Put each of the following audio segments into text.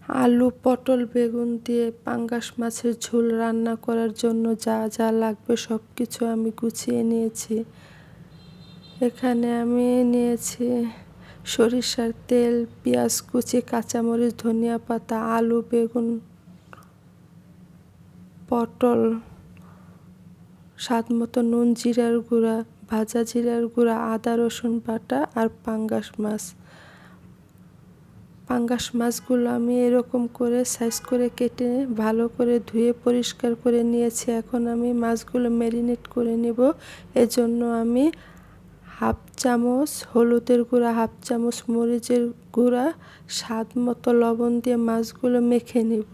আলু, পটল, বেগুন দিয়ে পাঙ্গাস মাছের ঝোল রান্না করার জন্য যা যা লাগবে সব কিছু আমি গুছিয়ে নিয়েছি। এখানে আমি নিয়েছি সরিষার তেল, পেঁয়াজ কুচি, কাঁচামরিচ, ধনিয়া পাতা, আলু, বেগুন, পটল, স্বাদমতো নুন, জিরার গুঁড়া, ভাজা জিরার গুঁড়া, আদা রসুন বাটা আর পাঙ্গাস মাছ। পাঙ্গাস মাছগুলো আমি এরকম করে সাইজ করে কেটে ভালো করে ধুয়ে পরিষ্কার করে নিয়েছি। এখন আমি মাছগুলো ম্যারিনেট করে নেব। এজন্য আমি হাফ চামচ হলুদের গুঁড়া, হাফ চামচ মরিচের গুঁড়া, স্বাদ মতো লবণ দিয়ে মাছগুলো মেখে নেব।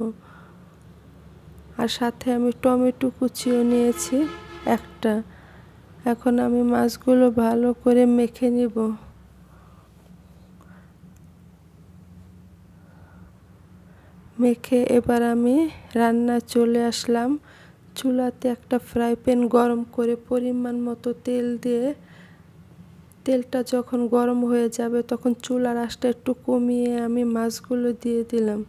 আর সাথে আমি টমেটো কুচিও নিয়েছি একটা। এখন আমি মাছগুলো ভালো করে মেখে নেব। মেখে এবার আমি রান্না চলে আসলাম। চুলাতে একটা ফ্রাই প্যান গরম করে পরিমাণ মতো তেল দিয়ে, তেলটা যখন গরম হয়ে যাবে তখন চুলার আঁচটা একটু কমিয়ে আমি মাছগুলো দিয়ে দিলাম।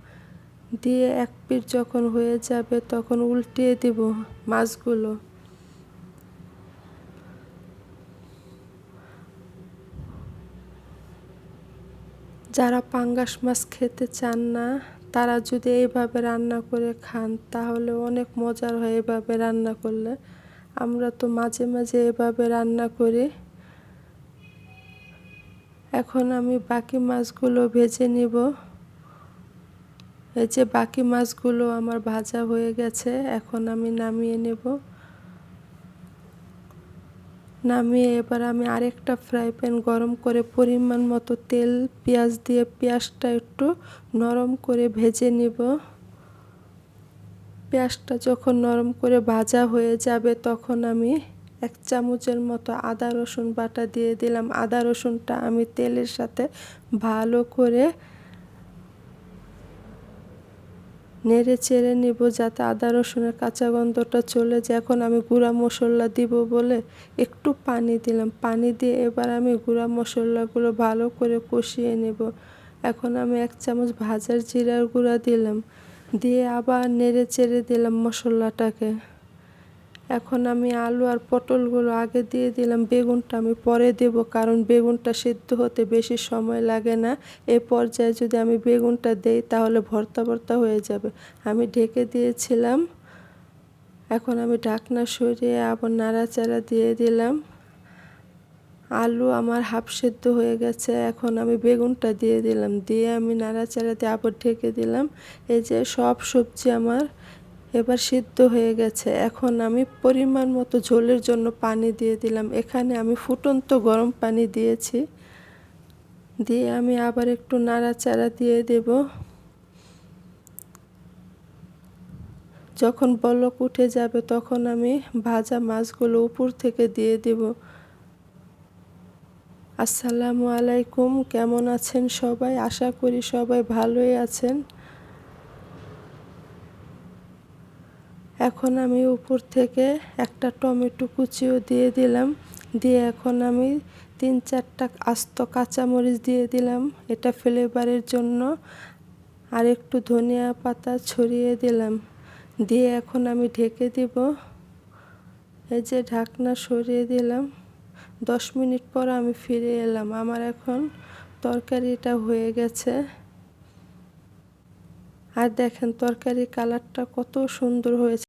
দিয়ে এক পিঠ যখন হয়ে যাবে তখন উল্টিয়ে দেব মাছগুলো। যারা পাঙ্গাস মাছ খেতে চান না তারা যদি এইভাবে রান্না করে খান তাহলে অনেক মজার হয় এভাবে রান্না করলে। আমরা তো মাঝে মাঝে এভাবে রান্না করি। এখন আমি বাকি মাছগুলো ভেজে নিব। এই যে বাকি মাছগুলো আমার ভাজা হয়ে গেছে, এখন আমি নামিয়ে নেব। নামিয়ে এবার আমি আরেকটা ফ্রাই প্যান গরম করে পরিমাণ মতো তেল, পেঁয়াজ দিয়ে পেঁয়াজটা একটু নরম করে ভেজে নিব। পেঁয়াজটা যখন নরম করে ভাজা হয়ে যাবে তখন আমি 1 চামচের মতো আদা রসুন বাটা দিয়ে দিলাম। আদা রসুনটা আমি তেলের সাথে ভালো করে নেড়ে চেড়ে নিব যাতে আদা রসুনের কাঁচা গন্ধটা চলে যায়। এখন আমি গুঁড়া মশলা দিব বলে একটু পানি দিলাম। পানি দিয়ে এবার আমি গুঁড়া মশলাগুলো ভালো করে কষিয়ে নেব। এখন আমি 1 চামচ ভাজার জিরার গুঁড়া দিলাম, দিয়ে আবার নেড়ে চেড়ে দিলাম মশলাটাকে। এখন আমি আলু আর পটলগুলো আগে দিয়ে দিলাম, বেগুনটা আমি পরে দেব কারণ বেগুনটা সিদ্ধ হতে বেশি সময় লাগে না। এই পর্যায়ে যদি আমি বেগুনটা দেই তাহলে ভর্তা ভর্তা হয়ে যাবে। আমি ঢেকে দিয়েছিলাম। এখন আমি ঢাকনা সরিয়ে আবার নাড়াচাড়া দিয়ে দিলাম। আলু আমার হাফ সেদ্ধ হয়ে গেছে, এখন আমি বেগুনটা দিয়ে দিলাম, দিয়ে আমি নাড়াচাড়া দিয়ে আবার ঢেকে দিলাম। এই যে সব সবজি আমার এবার সিদ্ধ হয়ে গেছে। এখন আমি পরিমাণ মতো ঝোলের জন্য পানি দিয়ে দিলাম। এখানে আমি ফুটন্ত গরম পানি দিয়েছি। দিয়ে আমি আবার একটু নাড়াচাড়া দিয়ে দেব। যখন বলক উঠে যাবে তখন আমি ভাজা মাছগুলো উপর থেকে দিয়ে দেব। আসসালামু আলাইকুম, কেমন আছেন সবাই? আশা করি সবাই ভালোই আছেন। এখন আমি উপর থেকে একটা টমেটো কুচিও দিয়ে দিলাম। দিয়ে এখন আমি 3-4টা আস্ত কাঁচামরিচ দিয়ে দিলাম, এটা ফ্লেভারের জন্য। আর একটু ধনিয়া পাতা ছড়িয়ে দিলাম, দিয়ে এখন আমি ঢেকে দিব। এই যে ঢাকনা সরিয়ে দিলাম। 10 মিনিট পর আমি ফিরে এলাম। আমার এখন তরকারিটা হয়ে গেছে। আর দেখেন তরকারির কালারটা কত সুন্দর হয়েছে।